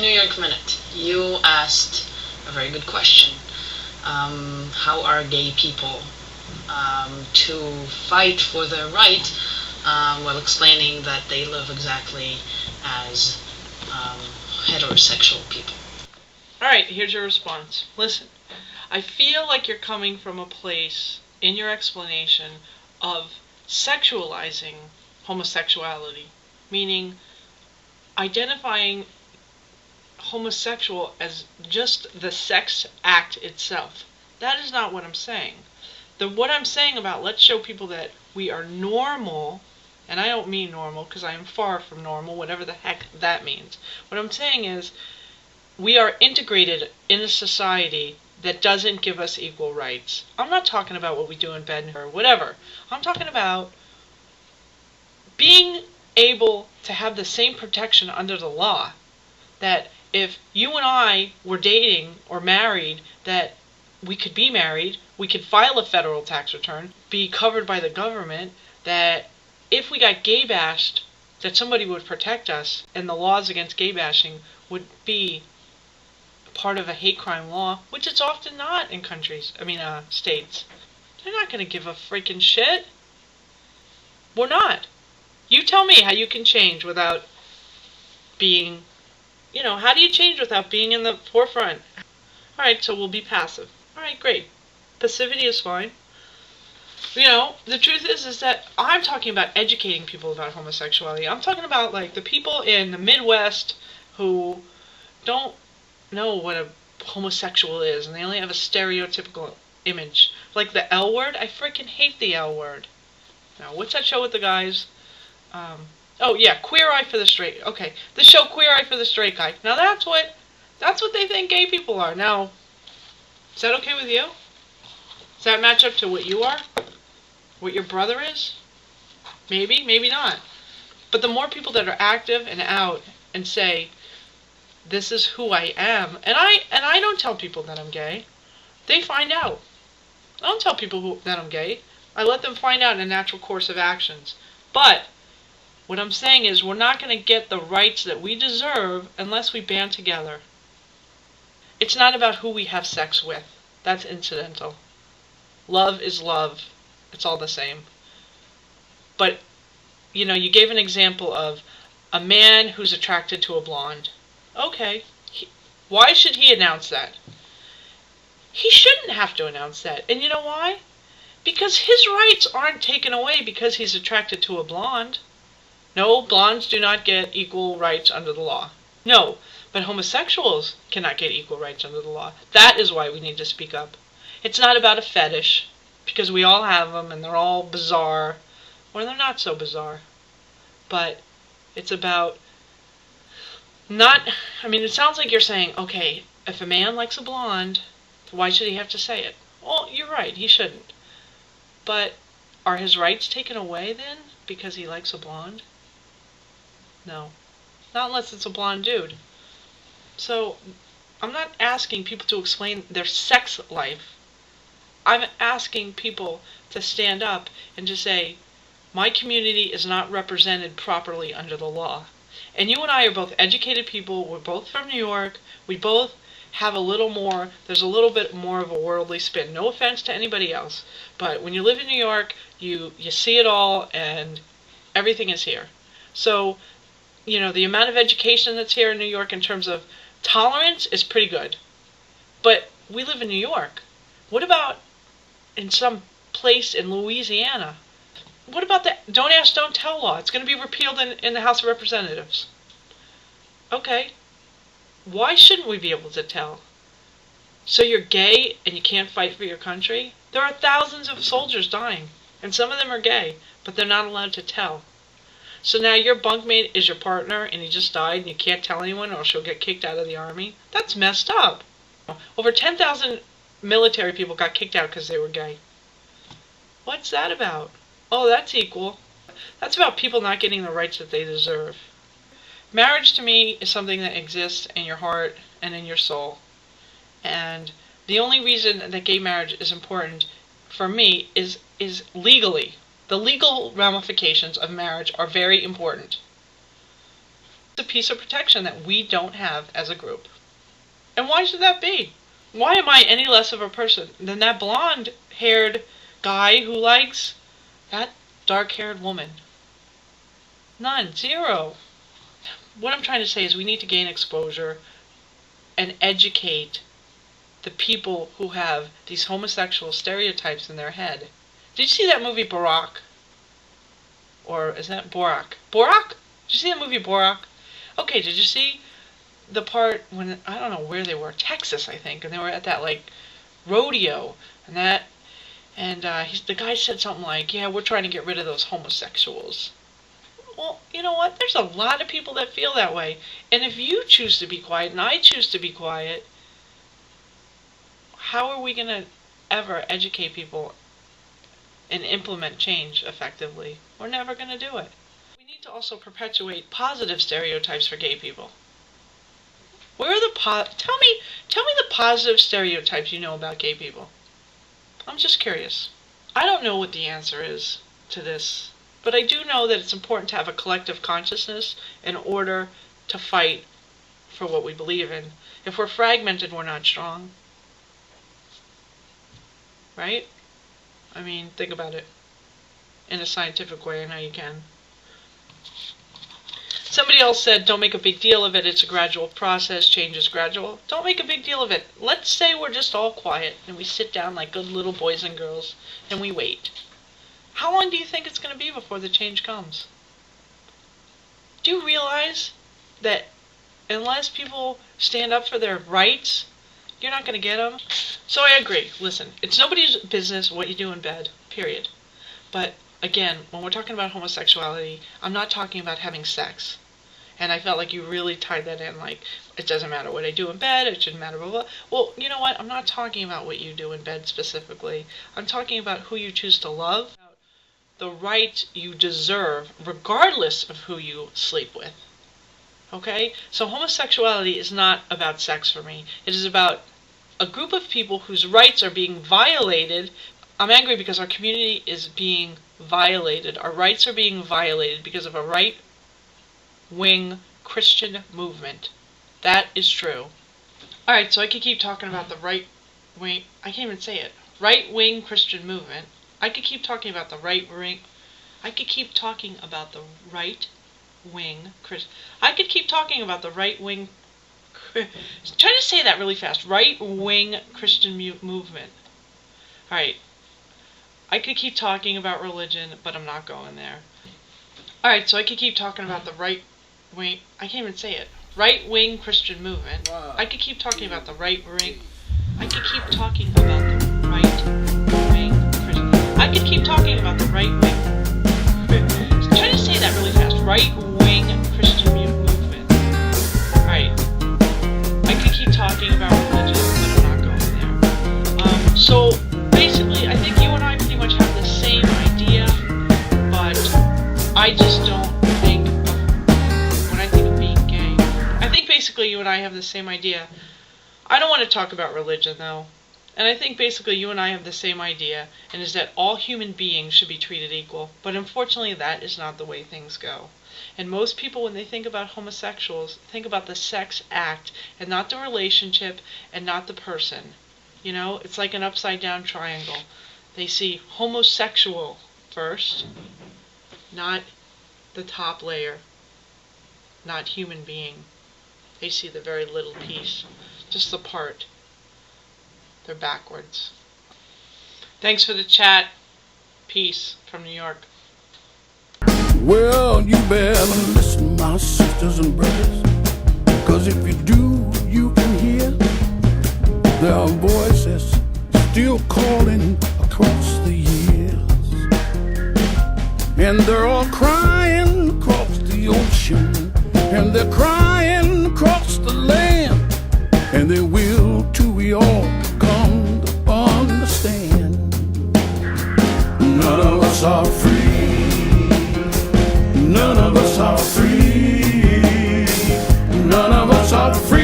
a New York Minute. You asked a very good question. How are gay people to fight for their right while explaining that they live exactly as heterosexual people? Alright, here's your response. Listen, I feel like you're coming from a place in your explanation of sexualizing homosexuality, meaning identifying homosexual as just the sex act itself. That is not what I'm saying. What I'm saying about let's show people that we are normal, and I don't mean normal because I am far from normal, whatever the heck that means. What I'm saying is we are integrated in a society that doesn't give us equal rights. I'm not talking about what we do in bed or whatever. I'm talking about being able to have the same protection under the law. That if you and I were dating or married, that we could be married, we could file a federal tax return, be covered by the government, that if we got gay bashed, that somebody would protect us, and the laws against gay bashing would be part of a hate crime law, which it's often not in states. They're not going to give a freaking shit. We're not. You tell me how you can change without being, how do you change without being in the forefront? Alright, so we'll be passive. Alright, great. Passivity is fine. The truth is that I'm talking about educating people about homosexuality. I'm talking about, the people in the Midwest who don't know what a homosexual is, and they only have a stereotypical image. Like the L word, I freaking hate the L word. Now, what's that show with the guys? Oh yeah, Queer Eye for the Straight. Okay, the show Queer Eye for the Straight Guy. Now that's what they think gay people are. Now, is that okay with you? Does that match up to what you are? What your brother is? Maybe, maybe not. But the more people that are active and out and say, this is who I am, and I don't tell people that I'm gay. They find out. I don't tell people that I'm gay. I let them find out in a natural course of actions. But what I'm saying is we're not going to get the rights that we deserve unless we band together. It's not about who we have sex with. That's incidental. Love is love. It's all the same. But, you gave an example of a man who's attracted to a blonde. Okay, why should he announce that? He shouldn't have to announce that. And you know why? Because his rights aren't taken away because he's attracted to a blonde. No, blondes do not get equal rights under the law. No, but homosexuals cannot get equal rights under the law. That is why we need to speak up. It's not about a fetish, because we all have them and they're all bizarre, or they're not so bizarre. But it's about it sounds like you're saying, okay, if a man likes a blonde, why should he have to say it? Well, you're right, he shouldn't. But are his rights taken away then because he likes a blonde? No. Not unless it's a blonde dude. So, I'm not asking people to explain their sex life. I'm asking people to stand up and to say, my community is not represented properly under the law. And you and I are both educated people. We're both from New York. We both have there's a little bit more of a worldly spin. No offense to anybody else. But when you live in New York, you see it all and everything is here. So, the amount of education that's here in New York in terms of tolerance is pretty good. But we live in New York. What about in some place in Louisiana? What about the Don't Ask, Don't Tell law? It's going to be repealed in the House of Representatives. Okay. Why shouldn't we be able to tell? So you're gay and you can't fight for your country? There are thousands of soldiers dying, and some of them are gay, but they're not allowed to tell. So now your bunkmate is your partner and he just died and you can't tell anyone or she'll get kicked out of the army? That's messed up. Over 10,000 military people got kicked out because they were gay. What's that about? Oh, that's equal. That's about people not getting the rights that they deserve. Marriage to me is something that exists in your heart and in your soul. And the only reason that gay marriage is important for me is legally. The legal ramifications of marriage are very important. a piece of protection that we don't have as a group. And why should that be? Why am I any less of a person than that blonde-haired guy who likes that dark-haired woman? None. Zero. What I'm trying to say is we need to gain exposure and educate the people who have these homosexual stereotypes in their head. Did you see that movie Barack? Or is that Borak? Borak? Did you see that movie Borak? Okay, did you see the part when, I don't know where they were, Texas I think, and they were at that like rodeo, and the guy said something like, yeah, we're trying to get rid of those homosexuals. Well, you know what? There's a lot of people that feel that way. And if you choose to be quiet and I choose to be quiet, how are we going to ever educate people and implement change effectively? We're never going to do it. We need to also perpetuate positive stereotypes for gay people. Where are tell me the positive stereotypes you know about gay people. I'm just curious. I don't know what the answer is to this. But I do know that it's important to have a collective consciousness in order to fight for what we believe in. If we're fragmented, we're not strong. Right? I mean, think about it. In a scientific way, I know you can. Somebody else said, don't make a big deal of it. It's a gradual process. Change is gradual. Don't make a big deal of it. Let's say we're just all quiet and we sit down like good little boys and girls and we wait. How long do you think it's going to be before the change comes? Do you realize that unless people stand up for their rights, you're not going to get them? So I agree. Listen, it's nobody's business what you do in bed, period. But again, when we're talking about homosexuality, I'm not talking about having sex. And I felt like you really tied that in, like, it doesn't matter what I do in bed, it shouldn't matter, blah, blah. Well, you know what? I'm not talking about what you do in bed specifically. I'm talking about who you choose to love, the right you deserve, regardless of who you sleep with. Okay? So homosexuality is not about sex for me. It is about a group of people whose rights are being violated. I'm angry because our community is being violated. Our rights are being violated because of a right-wing Christian movement. That is true. Alright, so I could keep talking about the right-wing, I can't even say it, right-wing Christian movement. I could keep talking about the right-wing, I could keep talking about the right-wing Christian, I could keep talking about the right-wing, try to say that really fast, right-wing Christian movement. Alright, I could keep talking about religion, but I'm not going there. Alright, so I could keep talking about the right-wing, I can't even say it, right-wing Christian movement. Wow. I could keep talking about the right-wing, I could keep talking about the right-wing Christian, I could keep talking about the right-wing, try to say that really fast, right-wing Christian movement. Alright, I could keep talking about religion, but I'm not going there. So basically, I think you and I pretty much have the same idea, but I just don't think, when I think of being gay, I think basically you and I have the same idea. I don't want to talk about religion though, and I think basically you and I have the same idea, and is that all human beings should be treated equal, but unfortunately that is not the way things go. And most people, when they think about homosexuals, think about the sex act, and not the relationship, and not the person. You know, it's like an upside down triangle. They see homosexual first, not the top layer, not human being. They see the very little piece, just the part. They're backwards. Thanks for the chat. Peace from New York. Well, you better listen, my sisters and brothers, 'cause if you do, you can hear there are voices still calling across the years, and they're all crying across the ocean, and they're crying across the land, and they will till we all come to understand. None of us are free. None of us are free. None of us are free.